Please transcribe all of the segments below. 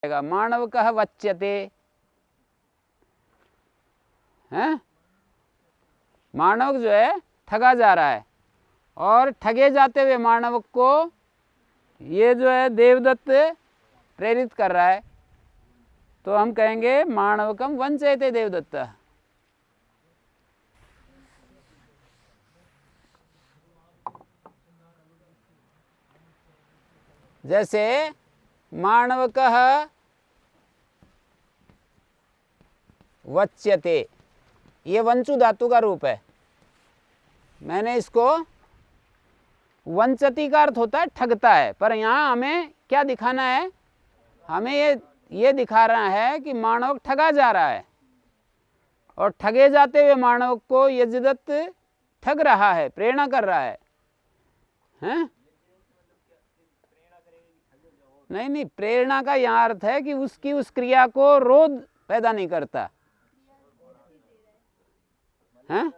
मानव कह वच्यते, हैं? मानव जो है ठगा जा रहा है, और ठगे जाते हुए मानव को ये जो है देवदत्त प्रेरित कर रहा है, तो हम कहेंगे मानवकम वंचयते देवदत्त। जैसे मानवकः वच्यते, ये वंचु धातु का रूप है। मैंने इसको वंचती का अर्थ होता है ठगता है, पर यहाँ हमें क्या दिखाना है? हमें ये दिखा रहा है कि मानव ठगा जा रहा है, और ठगे जाते हुए मानव को यजदत्त ठग रहा है, प्रेरणा कर रहा है, हैं? नहीं, प्रेरणा का यहाँ अर्थ है कि उसकी उस क्रिया को रोध पैदा नहीं करता, हैं?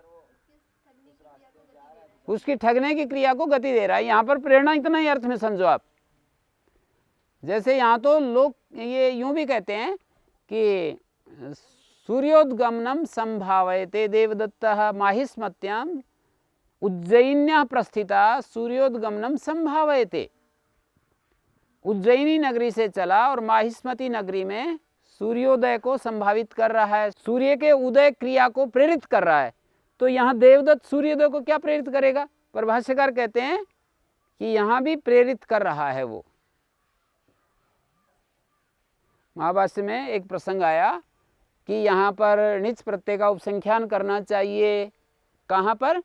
उसकी ठगने की क्रिया को गति दे रहा है। यहाँ पर प्रेरणा इतना ही अर्थ में समझो आप। जैसे यहाँ तो लोग ये यूं भी कहते हैं कि सूर्योद्गमनम संभावयते देवदत्तः माहिस्मत्याम उज्जयिन्या प्रस्थिता सूर्योद्गमनम संभावयते। उज्जयिनी नगरी से चला और माहिस्मती नगरी में सूर्योदय को संभावित कर रहा है, सूर्य के उदय क्रिया को प्रेरित कर रहा है। तो यहाँ देवदत्त सूर्योदय को क्या प्रेरित करेगा? पर भाष्यकार कहते हैं कि यहाँ भी प्रेरित कर रहा है वो। महाभाष्य में एक प्रसंग आया कि यहाँ पर णिच प्रत्यय का उपसंख्यान करना चाहिए। कहाँ पर?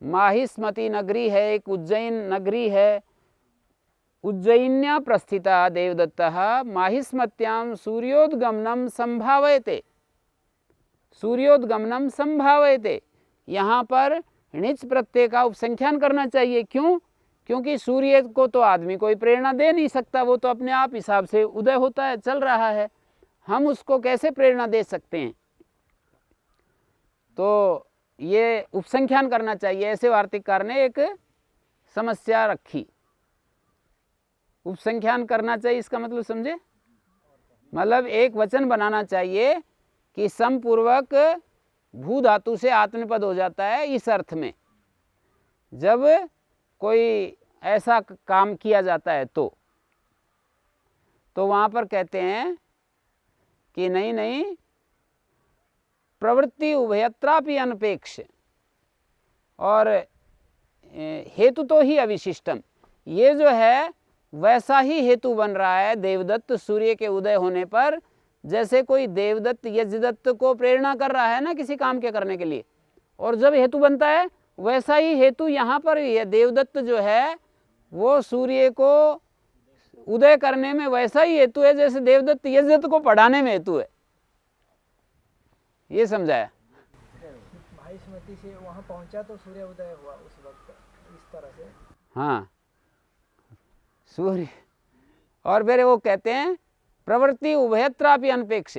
माहिस्मती नगरी है, एक उज्जैन नगरी है। उज्जयिन्या प्रस्थिता देवदत्तः माहिस्मत्याम सूर्योद्गमनम संभावयते। सूर्योद्गमनम संभावयते, यहाँ पर णिच प्रत्यय का उपसंख्यान करना चाहिए। क्यों? क्योंकि सूर्य को तो आदमी कोई प्रेरणा दे नहीं सकता, वो तो अपने आप हिसाब से उदय होता है, चल रहा है। हम उसको कैसे प्रेरणा दे सकते हैं? तो ये उपसंख्यान करना चाहिए, ऐसे वार्तिककार ने एक समस्या रखी। उपसंख्यान करना चाहिए, इसका मतलब समझे? मतलब एक वचन बनाना चाहिए कि समपूर्वक भू धातु से आत्मपद हो जाता है, इस अर्थ में जब कोई ऐसा काम किया जाता है तो वहां पर कहते हैं कि नहीं, प्रवृत्ति उभयत्रापि अनपेक्ष, और हेतु तो ही अविशिष्टम। ये जो है वैसा ही हेतु बन रहा है देवदत्त सूर्य के उदय होने पर, जैसे कोई देवदत्त यजदत्त को प्रेरणा कर रहा है ना किसी काम के करने के लिए, और जब हेतु बनता है वैसा ही हेतु यहाँ पर ये देवदत्त जो है वो सूर्य को उदय करने में वैसा ही हेतु है जैसे देवदत्त यजदत्त को पढ़ाने में हेतु है। ये समझाया। माहिस्मती से वहां पहुंचा तो सूर्य उदय हुआ उस वक्त, इस तरह से। हाँ, सूर्य। और फिर वो कहते हैं प्रवृत्ति उभयत्रापि अनपेक्ष।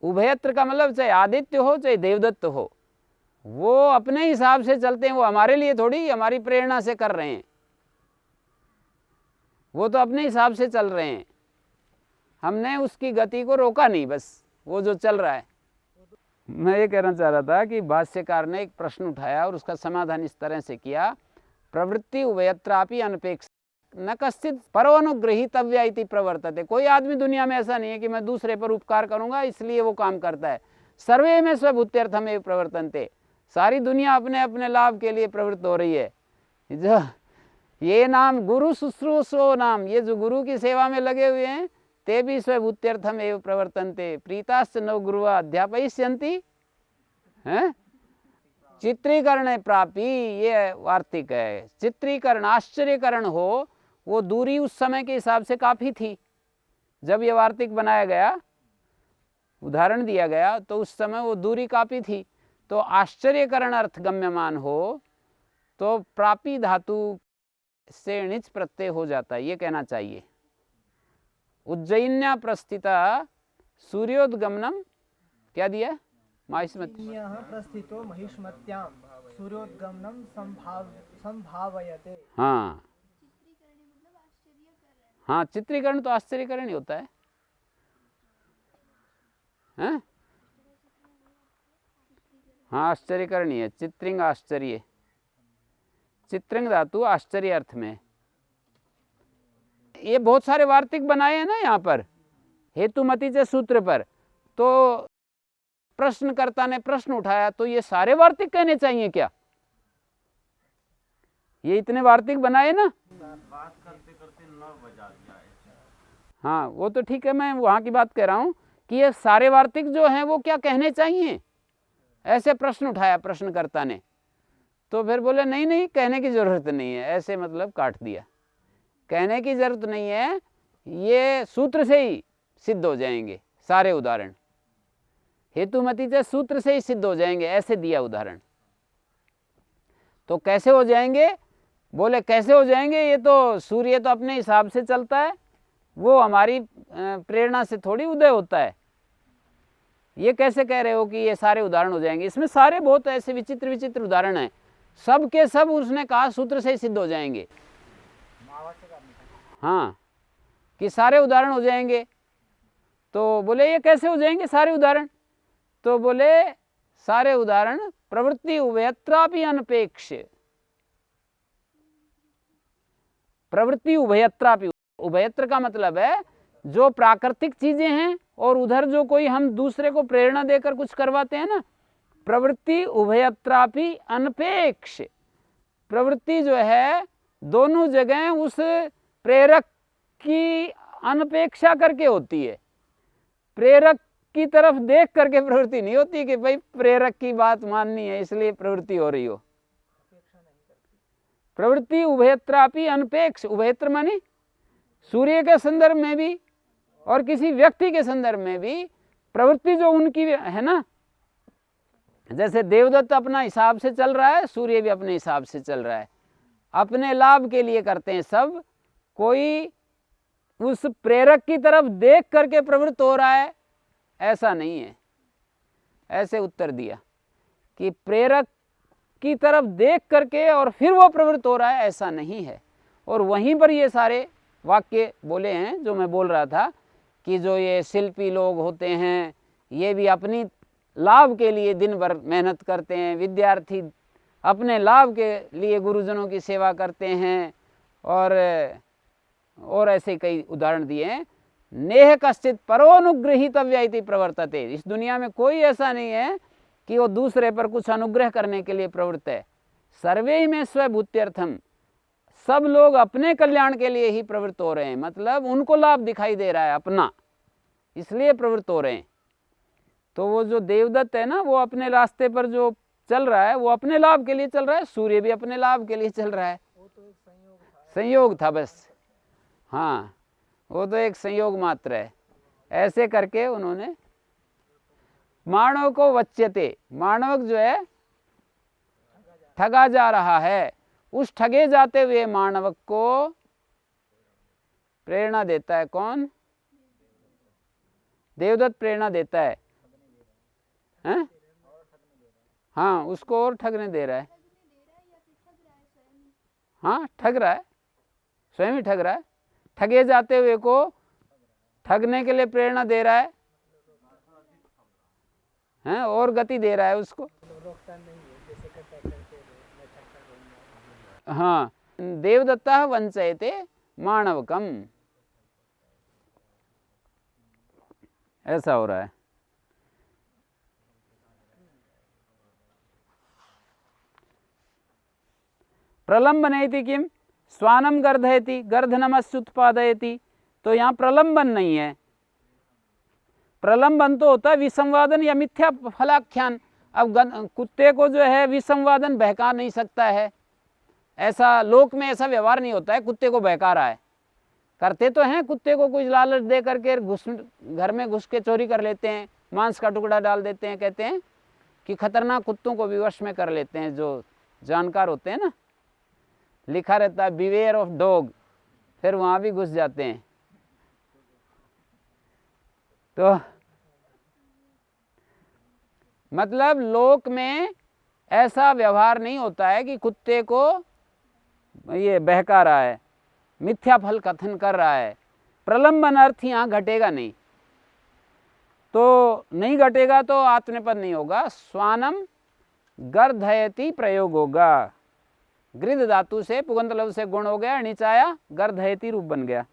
उभयत्र का मतलब चाहे आदित्य हो चाहे देवदत्त हो, वो अपने हिसाब से चलते हैं। वो हमारे लिए थोड़ी हमारी प्रेरणा से कर रहे हैं, वो तो अपने हिसाब से चल रहे हैं। हमने उसकी गति को रोका नहीं, बस वो जो चल रहा है। मैं ये कहना चाह रहा था कि भाष्यकार ने एक प्रश्न उठाया और उसका समाधान इस तरह से किया, प्रवृत्ति उभयत्रापि अनपेक्ष न कश्चित परोनुगृहीतव्या इति प्रवर्तते। कोई आदमी दुनिया में ऐसा नहीं है कि मैं दूसरे पर उपकार करूंगा इसलिए वो काम करता है। सर्वे में स्वभूत्यर्थमेव प्रवर्तन्ते। सारी दुनिया अपने अपने लाभ के लिए प्रवृत्त हो रही है। जो ये नाम गुरु शुश्रूषो नाम, ये जो गुरु की सेवा में लगे हुए हैं, ते भी स्वभूत्यर्थमेव प्रवर्तन्ते। प्रीताश्च नव गुरुवा अध्यापयिष्यन्ति, हैं? चित्रीकरण प्रापी, ये वार्तिक है। चित्रीकरण, आश्चर्यकरण हो, वो दूरी उस समय के हिसाब से काफी थी। जब ये वार्तिक बनाया गया, उदाहरण दिया गया, तो उस समय वो दूरी काफी थी। तो आश्चर्यकरण अर्थ गम्यमान हो तो प्रापी धातु से णिच प्रत्यय हो जाता है, ये कहना चाहिए। उज्जयिन्या प्रस्थिता सूर्योद्गमनम, क्या दिया? माहिस्मत्याः प्रस्थितो महिष्मत्यां सूर्योद्गमनम संभावयते। हाँ हाँ, चित्रीकरण तो आश्चर्यकरण ही होता है। हैं? हाँ, आश्चर्यकरण ही है। चित्रिंग आश्चर्य, चित्रिंग धातु आश्चर्य अर्थ में। ये बहुत सारे वार्तिक बनाए हैं ना यहाँ पर हेतुमती के सूत्र पर, तो प्रश्नकर्ता ने प्रश्न उठाया, तो ये सारे वार्तिक कहने चाहिए क्या? ये इतने वार्तिक बनाए ना, बात करते करते 9 बजा दिया है। हाँ वो तो ठीक है, मैं वहाँ की बात कह रहा हूँ कि ये सारे वार्तिक जो हैं वो क्या कहने चाहिए, ऐसे प्रश्न उठाया प्रश्नकर्ता ने। तो फिर बोले नहीं नहीं, कहने की जरूरत नहीं है, ऐसे मतलब काट दिया, कहने की जरूरत नहीं है, ये सूत्र से ही सिद्ध हो जाएंगे सारे उदाहरण, हेतुमती से सूत्र से ही सिद्ध हो जाएंगे, ऐसे दिया उदाहरण। तो कैसे हो जाएंगे? बोले कैसे हो जाएंगे, ये तो सूर्य तो अपने हिसाब से चलता है, वो हमारी प्रेरणा से थोड़ी उदय होता है। ये कैसे कह रहे हो कि ये सारे उदाहरण हो जाएंगे? इसमें सारे बहुत ऐसे विचित्र विचित्र उदाहरण हैं, सब के सब उसने कहा सूत्र से ही सिद्ध हो जाएंगे। हाँ, कि सारे उदाहरण हो जाएंगे। तो बोले ये कैसे हो जाएंगे सारे उदाहरण? तो बोले सारे उदाहरण प्रवृत्ति उभयत्रापि अनपेक्ष, प्रवृत्ति उभयत्रापि, उभयत्र का मतलब है जो प्राकृतिक चीजें हैं और उधर जो कोई हम दूसरे को प्रेरणा देकर कुछ करवाते हैं ना, प्रवृत्ति उभयत्रापि अनपेक्ष, प्रवृत्ति जो है दोनों जगह उस प्रेरक की अनपेक्षा करके होती है। प्रेरक की तरफ देख करके प्रवृत्ति नहीं होती कि भाई प्रेरक की बात माननी है इसलिए प्रवृत्ति हो रही हो। प्रवृत्ति उभयत्रापि अनपेक्ष, उभयत्र माने सूर्य के संदर्भ में भी और किसी व्यक्ति के संदर्भ में भी प्रवृत्ति जो उनकी है ना, जैसे देवदत्त अपना हिसाब से चल रहा है, सूर्य भी अपने हिसाब से चल रहा है, अपने लाभ के लिए करते हैं सब। कोई उस प्रेरक की तरफ देख करके प्रवृत्त हो रहा है ऐसा नहीं है। ऐसे उत्तर दिया कि प्रेरक की तरफ देख करके और फिर वो प्रवृत्त हो रहा है ऐसा नहीं है। और वहीं पर ये सारे वाक्य बोले हैं जो मैं बोल रहा था कि जो ये शिल्पी लोग होते हैं ये भी अपनी लाभ के लिए दिन भर मेहनत करते हैं, विद्यार्थी अपने लाभ के लिए गुरुजनों की सेवा करते हैं, और ऐसे कई उदाहरण दिए हैं। नेह कश्चित परोनुगृहीतव्य इति प्रवर्तते, इस दुनिया में कोई ऐसा नहीं है कि वो दूसरे पर कुछ अनुग्रह करने के लिए प्रवृत्त है। सर्वे में स्वभूत्यर्थम, सब लोग अपने कल्याण के लिए ही प्रवृत्त हो रहे हैं, मतलब उनको लाभ दिखाई दे रहा है अपना, इसलिए प्रवृत्त हो रहे हैं। तो वो जो देवदत्त है ना, वो अपने रास्ते पर जो चल रहा है वो अपने लाभ के लिए चल रहा है, सूर्य भी अपने लाभ के लिए चल रहा है। वो तो एक संयोग था बस, हाँ वो तो एक संयोग मात्र है। ऐसे करके उन्होंने मानव को वच्यते, मानव जो है ठगा जा रहा है, उस ठगे जाते हुए मानव को प्रेरणा देता है। कौन? देवदत्त प्रेरणा देता है, हैं? हाँ, उसको और ठगने दे रहा है। हाँ, ठग रहा है, स्वयं ही ठग रहा है, ठगे जाते हुए को ठगने के लिए प्रेरणा दे रहा है, हैं? और गति दे रहा है उसको। रोकता नहीं है, जैसे करता करते मैं ठक्कर दूंगा। हाँ, देवदत्ता वंचयते मानवकम, ऐसा हो रहा है। प्रलंबनेति किम स्वानम गर्धयति गर्धनमस्युत्पादयति, तो यहाँ प्रलंबन नहीं है। प्रलंबन तो होता है विसंवादन या मिथ्या फलाख्यान। अब कुत्ते को जो है विसंवादन बहका नहीं सकता है, ऐसा लोक में ऐसा व्यवहार नहीं होता है कुत्ते को बहका रहा है। करते तो हैं, कुत्ते को कुछ लालच दे करके घर में घुस के चोरी कर लेते हैं, मांस का टुकड़ा डाल देते हैं, कहते हैं कि खतरनाक कुत्तों को भी वश में कर लेते हैं जो जानकार होते हैं ना, लिखा रहता है बिवेयर ऑफ डॉग, फिर वहां भी घुस जाते हैं। तो मतलब लोक में ऐसा व्यवहार नहीं होता है कि कुत्ते को ये बहका रहा है, मिथ्या फल कथन कर रहा है, प्रलंबन अर्थ यहाँ घटेगा नहीं, तो नहीं घटेगा तो आत्मनेपद नहीं होगा। स्वानम गर्धयति प्रयोग होगा। गृध धातु से पुगंत लव से गुण हो गया, नीचे आया गर्धयति रूप बन गया।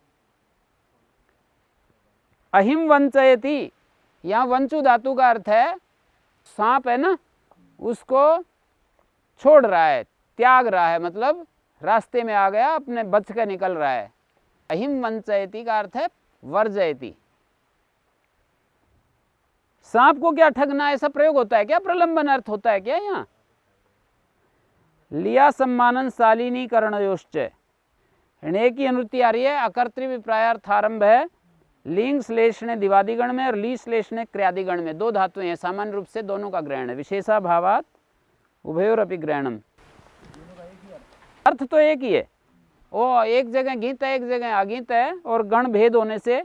अहिम वंचयति, यहाँ वंचु धातु का अर्थ है सांप है ना, उसको छोड़ रहा है, त्याग रहा है, मतलब रास्ते में आ गया, अपने बच कर निकल रहा है। अहिम वंचयति का अर्थ है वर्जयति। सांप को क्या ठगना, ऐसा प्रयोग होता है क्या? प्रलंबन अर्थ होता है क्या यहाँ? लिया सम्मानन शालिनीकरणयोश्च, एक ही अनुवृत्ति आ रही है। अकर्तृभिप्रायार्थारंभ है, लिंग श्लेषणे दिवादिगण में और ली श्लेषणे क्रियादिगण में। दो धातुएं हैं, सामान्य रूप से दोनों का ग्रहण है। विशेषा भावात उभयोरपि ग्रहणम, अर्थ तो एक ही है। वो एक जगह गीत है, एक जगह अगीत है, और गण भेद होने से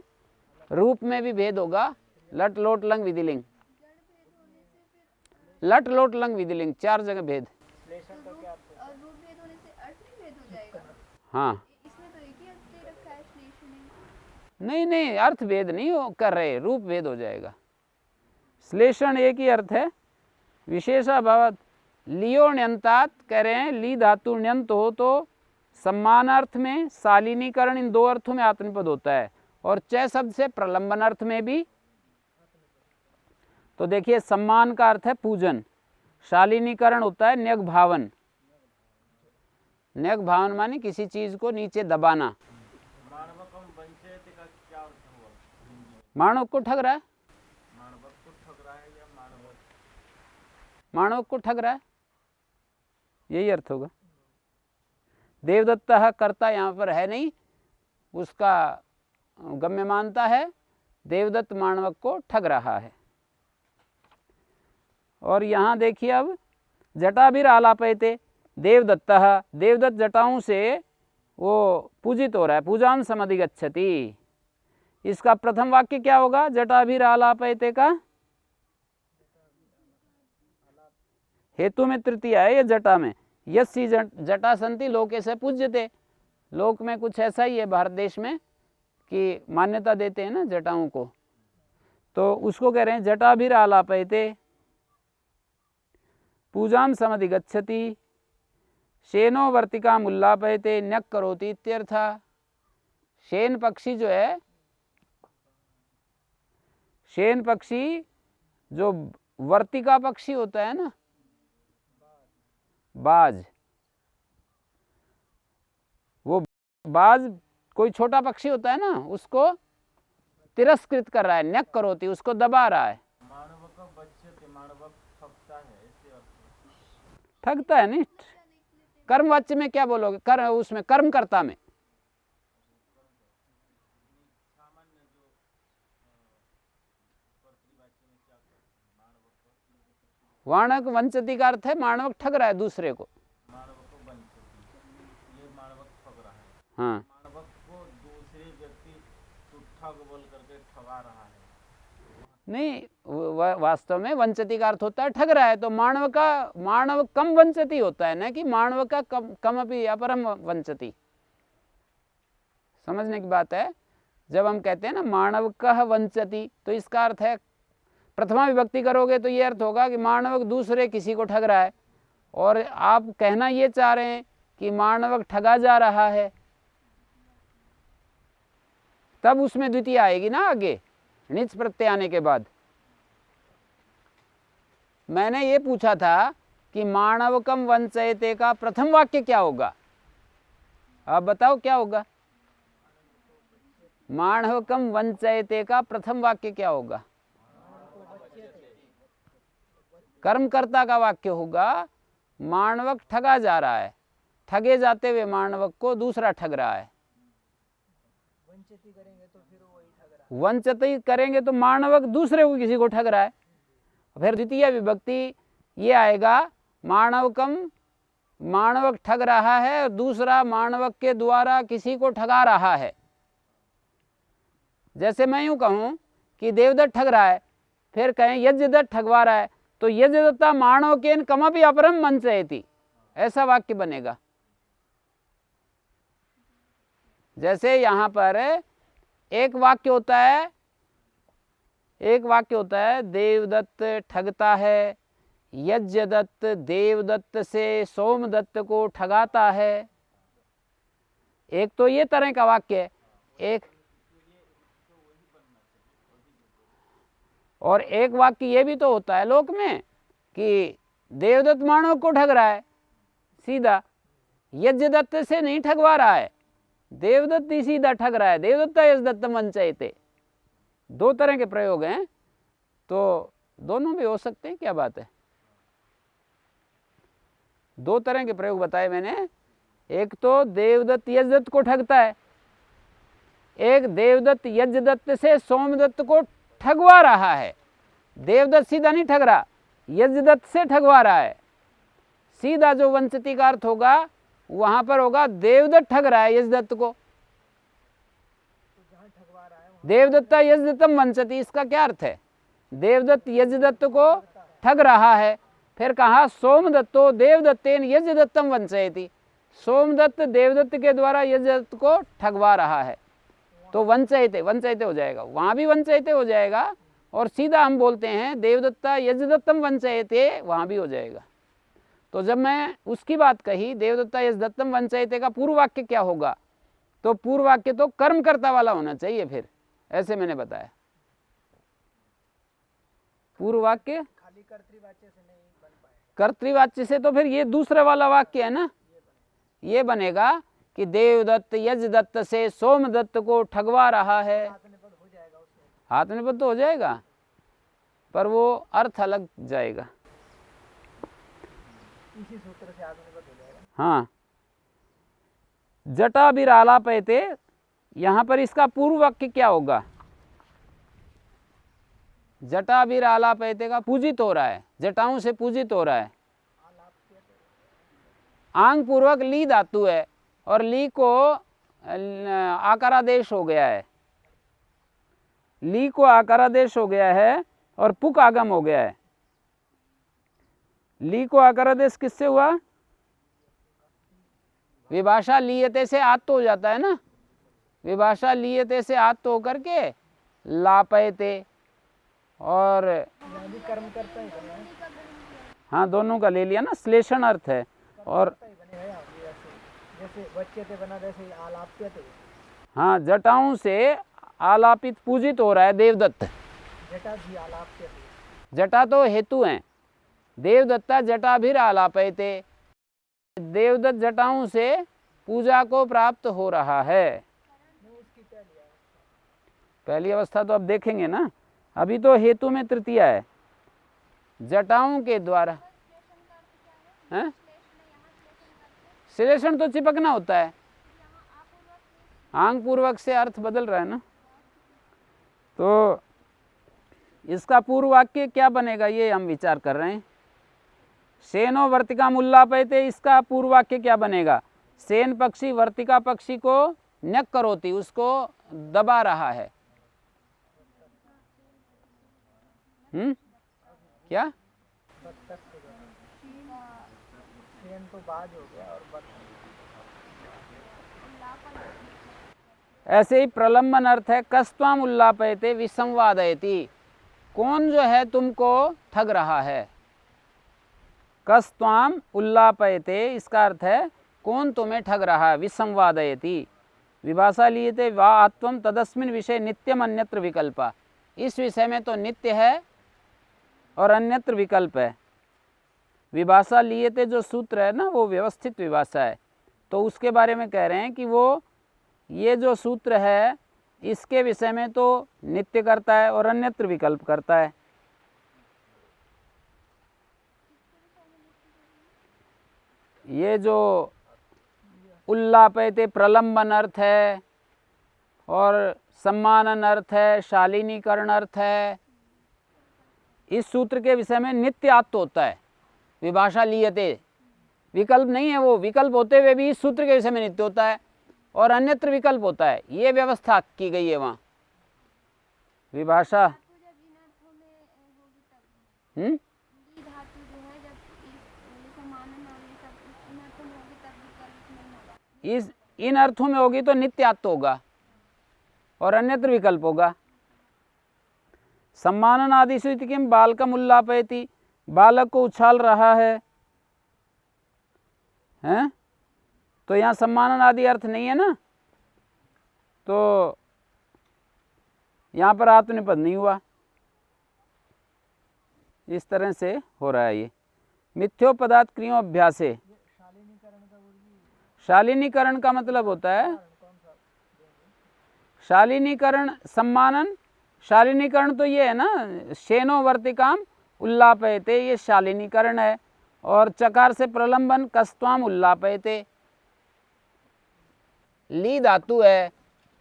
रूप में भी भेद होगा। लट लोट लंग विधिलिंग, लट लोट लंग विधिलिंग, 4 जगह भेद। श्लेषण का क्या अर्थ है? रूप भेद होने से अर्थ भी भेद हो जाएगा। हाँ, इसमें तो एक ही अर्थ दे रखा है श्लेषण। नहीं नहीं, अर्थ भेद नहीं कर रहे, रूप भेद हो जाएगा। श्लेषण एक ही अर्थ है। विशेषा भावात लियो ण्यंतात कह रहे हैं, ली धातु ण्यंत हो तो सम्मानार्थ में, शालिनीकरण, इन दो अर्थों में आत्मनिपद होता है। और च शब्द से प्रलंबन अर्थ में भी। तो देखिए, सम्मान का अर्थ है पूजन, शालिनीकरण होता है न्यग भावन। न्यग भावन माने किसी चीज को नीचे दबाना। मानवकम वंचयति का क्या अर्थ हुआ? मानव को ठग रहा है, मानवक को ठग रहा है या मानवक? मानव को ठग रहा है, यही अर्थ होगा। देवदत्ता कर्ता यहाँ पर है नहीं, उसका गम्य मानता है। देवदत्त मानवक को ठग रहा है। और यहाँ देखिए, अब जटाभिर आलापयते देवदत्ता, देवदत्त जटाओं से वो पूजित हो रहा है। पूजां समधिगच्छति, इसका प्रथम वाक्य क्या होगा? जटाभिर आलापयते का हेतु में तृतीय है, ये जटा में। यस्सी जटा संति लोके से पूज्यते, लोक में कुछ ऐसा ही है भारत देश में कि मान्यता देते हैं ना जटाओं को, तो उसको कह रहे हैं जटाभिर आलापयते पूजां समधिगच्छति शेनो वर्तिका उल्लापयते न्यक करोति इत्यर्थ। शेन पक्षी जो है, शेन पक्षी जो वर्तिका पक्षी होता है ना, बाज, वो बाज कोई छोटा पक्षी होता है ना, उसको तिरस्कृत कर रहा है, न्यक करोति, उसको दबा रहा है। मानवकम वंचयति, मानवक ठगता है, ऐसे अर्थ। ठगता है नहीं। कर्मवाच्य में क्या बोलोगे? कर, उसमें कर्मकर्ता में वाणक वंचती का अर्थ है मानवक ठग रहा है दूसरे को। मानवक को वंचयति, ये मानवक ठग रहा है। हाँ, मानवक को दूसरे व्यक्ति तो ठग बोल करके ठगा रहा है। नहीं, वास्तव में वंचती का अर्थ होता है ठग रहा है। तो मानव का, मानव कम वंचती होता है ना कि मानव का कम अपि अपरम वंचती। समझने की बात है। जब हम कहते हैं ना मानव कह वंचती, तो इसका अर्थ है प्रथमा विभक्ति करोगे तो ये अर्थ होगा कि मानवक दूसरे किसी को ठग रहा है, और आप कहना ये चाह रहे हैं कि मानवक ठगा जा रहा है, तब उसमें द्वितीय आएगी ना आगे, निच प्रत्यय आने के बाद। मैंने ये पूछा था कि मानवकम वंचयते का प्रथम वाक्य क्या होगा, आप बताओ क्या होगा? मानवकम वंचयते का प्रथम वाक्य क्या होगा? कर्मकर्ता का वाक्य होगा मानवक ठगा जा रहा है, ठगे जाते हुए मानवक को दूसरा ठग रहा है। वंचित करेंगे तो फिर वही ठग रहा है। वंचित करेंगे तो मानवक दूसरे को किसी को ठग रहा है। फिर द्वितीय विभक्ति ये आएगा मानवकम, मानवक ठग रहा है और दूसरा मानवक के द्वारा किसी को ठगा रहा है। जैसे मैं यूं कहूं कि देवदत्त ठग रहा है, फिर कहें यज्ञदत्त ठगवा रहा है, तो यज्ञदत्ता मानव के कमपि अपरम वंचयति, ऐसा वाक्य बनेगा। जैसे यहाँ पर एक वाक्य होता है देवदत्त ठगता है, यज्ञदत्त देवदत्त से सोमदत्त को ठगाता है। एक तो ये तरह का वाक्य है, एक और एक वाक्य ये भी तो होता है लोक में कि देवदत्त मानव को ठग रहा है सीधा, यज्ञदत्त से नहीं ठगवा रहा है, देवदत्त ही सीधा ठग रहा है। देवदत्त यज्ञदत्तम वंचयते, दो तरह के प्रयोग हैं, तो दोनों भी हो सकते हैं, क्या बात है। दो तरह के प्रयोग बताए मैंने, एक तो देवदत्त यज्ञदत्त को ठगता है, एक देवदत्त यज्ञदत्त से सोमदत्त को ठगवा रहा है। देवदत्त सीधा नहीं ठग रहा, यज्ञदत्त से ठगवा रहा है। सीधा जो वंचती का अर्थ होगा वहां पर होगा देवदत्त ठग रहा है यज्ञदत्त को, देवदत्ता यज्ञदत्तम वंचती, इसका क्या अर्थ है? देवदत्त यज्ञदत्त को ठग रहा है। फिर कहा सोमदत्तो देवदत्तेन यज्ञदत्तम वंचयति, सोमदत्त देवदत्त के द्वारा यज्ञदत्त को ठगवा रहा है, तो वंचयते हो जाएगा, वहां भी वंचयते हो जाएगा, और सीधा हम बोलते हैं देवदत्ता यज्ञदत्तम वंचयते, वहां भी हो जाएगा। तो जब मैं उसकी बात कही देवदत्ता यज्ञदत्तम वंचयते का पूर्व वाक्य क्या होगा, तो पूर्व वाक्य तो कर्मकर्ता वाला होना चाहिए, फिर ऐसे मैंने बताया। पूर्व वाक्य खाली कर्तृवाच्य से नहीं बन पाएगा, कर्तृवाच्य से तो फिर ये दूसरे वाला वाक्य है ना, ये बनेगा कि देवदत्त यज्ञदत्त से सोमदत्त को ठगवा रहा है। आत्मनिपद हो जाएगा उसमें, आत्मनिपद तो हो जाएगा, पर वो अर्थ अलग जाएगा। इसी सूत्र से आत्मनिपद हो जाएगा। हाँ, जटाभिरालापयते, यहां पर इसका पूर्व वाक्य क्या होगा? जटाभिरालापयते का पूजित हो रहा है, जटाओं से पूजित हो रहा है। आंग पूर्वक ली धातु है और ली को आकारादेश हो गया है, ली को आकारादेश हो गया है और पुक आगम हो गया है। ली को आकारादेश किससे हुआ? विभाषा लीयते से आत्त हो जाता है ना, विभाषा लीयते से आत्त होकर के लापयते, और यहाँ भी कर्म करता ही बना है, हाँ दोनों का ले लिया ना, श्लेषण अर्थ है। और करता ही बनेगा यहाँ भी ऐसे, जैसे बच्चे थे बना वैसे ही आलाप्य थे, हाँ, जटाओं से आलापित पूजित हो रहा है देवदत्त। जटा भी आलाप्य थे, जटा तो हेतु हैं, देवदत्ता जटाभिर आलापयते, देवदत्त जटाओं से पूजा को प्राप्त हो रहा है। नहीं उसकी क्या लिया है? पहली अवस्था तो अब देखेंगे ना, अभी तो हेतु में तृतीया है, जटाओं के द्वारा। हैं? श्लेषण तो चिपकना होता है, आंग पूर्वक से अर्थ बदल रहा है ना, तो इसका पूर्व वाक्य क्या बनेगा ये हम विचार कर रहे हैं। सेनो वर्तिका उल्लापयते, इसका पूर्व वाक्य क्या बनेगा? सेन पक्षी वर्तिका पक्षी को न्यक करोति, उसको दबा रहा है। क्या? बत्तख के द्वारा, सेन तो बाज हो गया और बत्तख, ऐसे ही प्रलंबन अर्थ है कस्त्वाम उल्लापयते विसंवादयति, कौन जो है तुमको ठग रहा है। कस्त्वाम उल्लापयते, इसका अर्थ है कौन तुम्हें ठग रहा है। विसंवादयति, विभाषा लीयते वा आत्वम तदस्मिन विषय नित्यम अन्यत्र विकल्पा, इस विषय में तो नित्य है और अन्यत्र विकल्प है। विभाषा लीयते जो सूत्र है ना, वो व्यवस्थित विभाषा है, तो उसके बारे में कह रहे हैं कि वो ये जो सूत्र है इसके विषय में तो नित्य करता है और अन्यत्र विकल्प करता है। ये जो उल्लापयते प्रलंबन अर्थ है और सम्मानन अर्थ है, शालीनीकरण अर्थ है, इस सूत्र के विषय में नित्य आत्त होता है। विभाषा लीयते विकल्प नहीं है, वो विकल्प होते हुए भी इस सूत्र के विषय में नित्य होता है और अन्यत्र विकल्प होता है, ये व्यवस्था की गई है वहाँ विभाषा। इस इन अर्थों में होगी तो नित्य आत्त होगा, और अन्यत्र विकल्प होगा। सम्मानन आदि इति किम बालकम उल्लापयति, बालक को उछाल रहा है, हैं? तो यहाँ सम्मानन आदि अर्थ नहीं है ना, तो यहाँ पर आत्मनेपद नहीं हुआ। इस तरह से हो रहा है ये। मिथ्योपदात क्रियों अभ्यासे, शालीनीकरण का मतलब होता है शालीनीकरण, सम्मानन, शालीनीकरण तो ये है ना, शेनो वर्तिकाम उल्लापयते, ये शालीनीकरण है। और चकार से प्रलंबन, कस्त्वाम उल्लापयते, ली धातु है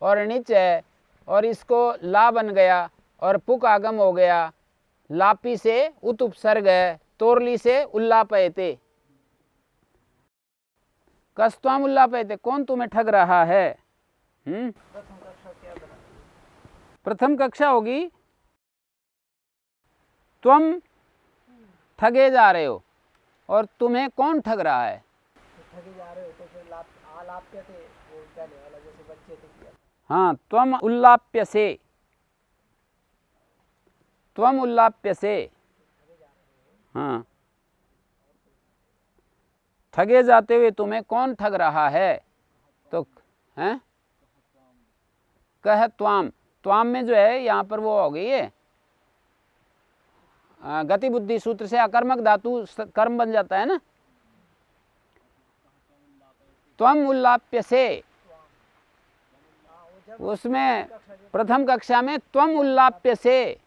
और णिच है और इसको ला बन गया और पुक आगम हो गया, लापी से उत उपसर्ग है, तोरली से उल्लापयते, कस्त्वाम उल्लापयते, कौन तुम्हें ठग रहा है? प्रथम कक्षा होगी तुम ठगे जा रहे हो, और तुम्हें कौन ठग रहा है? ठगे जा रहे हो तो फिर आलाप्य थे, वो पहले वाला जैसे बच्चे थे किया। हाँ, त्वम उल्लाप्य से, त्वम उल्लाप्य से, हाँ, ठगे जाते हुए तुम्हें कौन ठग रहा है? तो हैं, कह त्वाम, त्वाम में जो है यहाँ पर वो हो गई है गति बुद्धि सूत्र से अकर्मक धातु कर्म बन जाता है ना। त्वम उल्लाप्य से, उसमें प्रथम कक्षा में त्वम उल्लाप्य से,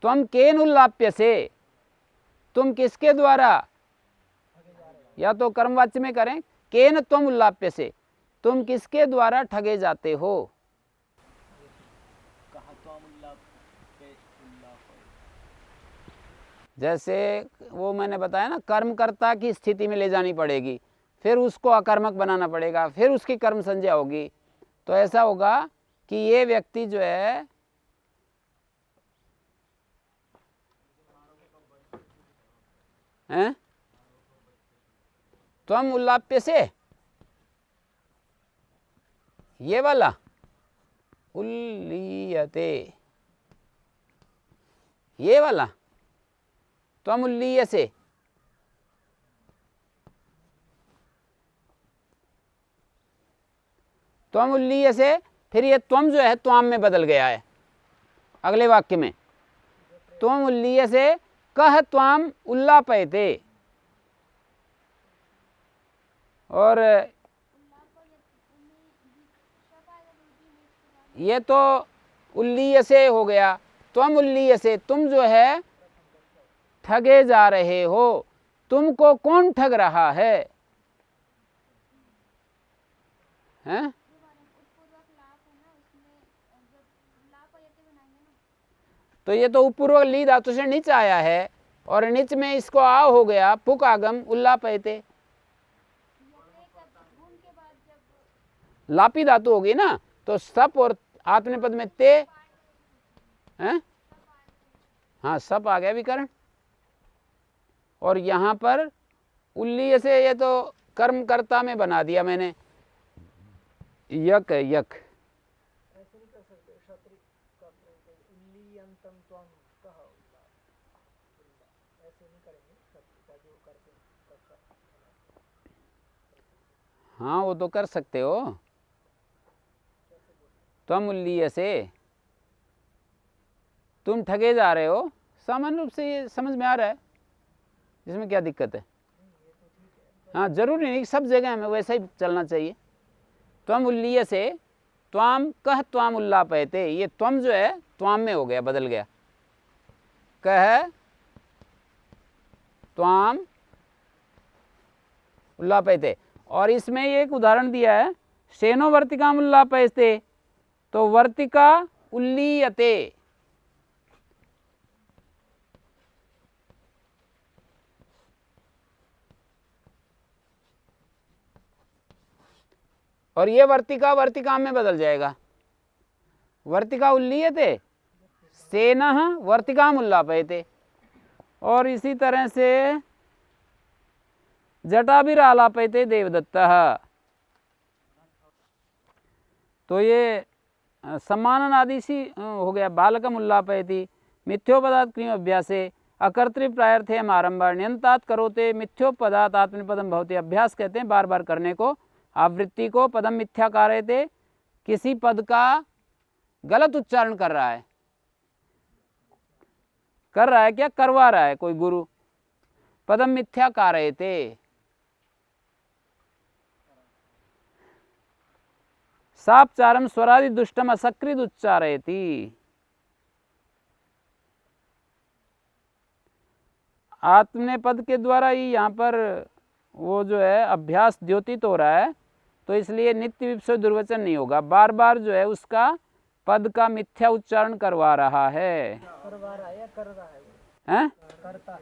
त्वम केन उल्लाप्य से, तुम किसके द्वारा, या तो कर्मवाच्य में करें, केन त्वम उल्लाप्य से, तुम किसके द्वारा ठगे जाते हो? जैसे वो मैंने बताया ना, कर्मकर्ता की स्थिति में ले जानी पड़ेगी, फिर उसको अकर्मक बनाना पड़ेगा, फिर उसकी कर्म संज्ञा होगी। तो ऐसा होगा कि ये व्यक्ति जो है हैं, त्वम उल्लाप्य से, ये वाला उल्लीयते, ये वाला त्वम उल्लीय से, त्वम उल्लीय से, फिर ये त्वम जो है त्वाम में बदल गया है अगले वाक्य में। त्वम उल्लीय से कह त्वाम उल्लापयते, और ये तो उल्लीय से हो गया, त्वम उल्लीय से, तुम जो है ठगे जा रहे हो, तुमको कौन ठग रहा है? हैं? तो ये तो उपपूर्वक ली धातु से नीच आया है, और नीच में इसको आ हो गया पुक आगम उल्लापयते, लापी धातु होगी ना, तो सप और आत्मनेपद में ते, हैं? हाँ, सप आ गया विकरण, और यहाँ पर उल्लीय से ये तो कर्मकर्ता में बना दिया मैंने, यक यक। ऐसे नहीं कर सकते, क्षत्रि का उल्लीयंतम त्वम कह उल्ला, ऐसे नहीं करेंगे, क्षत्रि का जो करते करता। हाँ, वो तो कर सकते हो, त्वम उल्लीय से, तुम ठगे जा रहे हो, सामान्य रूप से ये समझ में आ रहा है, इसमें क्या दिक्कत है? हाँ, जरूरी नहीं सब जगह हमें वैसा ही चलना चाहिए। त्वम उल्लीय से, त्वाम कह त्वाम उल्लापयते, ये त्वम जो है त्वाम में हो गया, बदल गया, कह त्वाम उल्लापयते। और इसमें एक उदाहरण दिया है, शेनो वर्तिकाम उल्लापयते, तो वर्तिका उल्लीयते, और ये वर्तिका वर्तिकाम में बदल जाएगा, वर्तिका उल्लीयते सेनः वर्तिकाम उल्लापयते। और इसी तरह से जटाभिरालापयते देवदत्तः, तो ये सम्मानन आदि सी हो गया। बालकम उल्लापयति मिथ्योपदात क्रिय अभ्यासे अकर्तृ प्रायर्थे आरंभार नियंतात करोते मिथ्योपदात आत्मनिपदम भवते। अभ्यास कहते हैं बार बार करने को, आवृत्ति को। पदम मिथ्या कारयते, किसी पद का गलत उच्चारण कर रहा है, क्या करवा रहा है कोई गुरु। पदम मिथ्या कारयते, सापचारम स्वरादि दुष्टम असकृत उच्चारयति। आत्मनेपद के द्वारा ही यहाँ पर वो जो है अभ्यास द्योतित हो रहा है, तो इसलिए नित्य विपसो दुर्वचन नहीं होगा। बार बार जो है उसका पद का मिथ्या उच्चारण करवा रहा है। करवा रहा है या कर रहा है वो? हैं? करता है।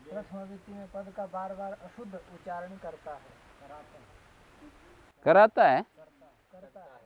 प्रथम विभक्ति में पद का बार बार अशुद्ध उच्चारण करता है, कराता है, कराता है। करता है।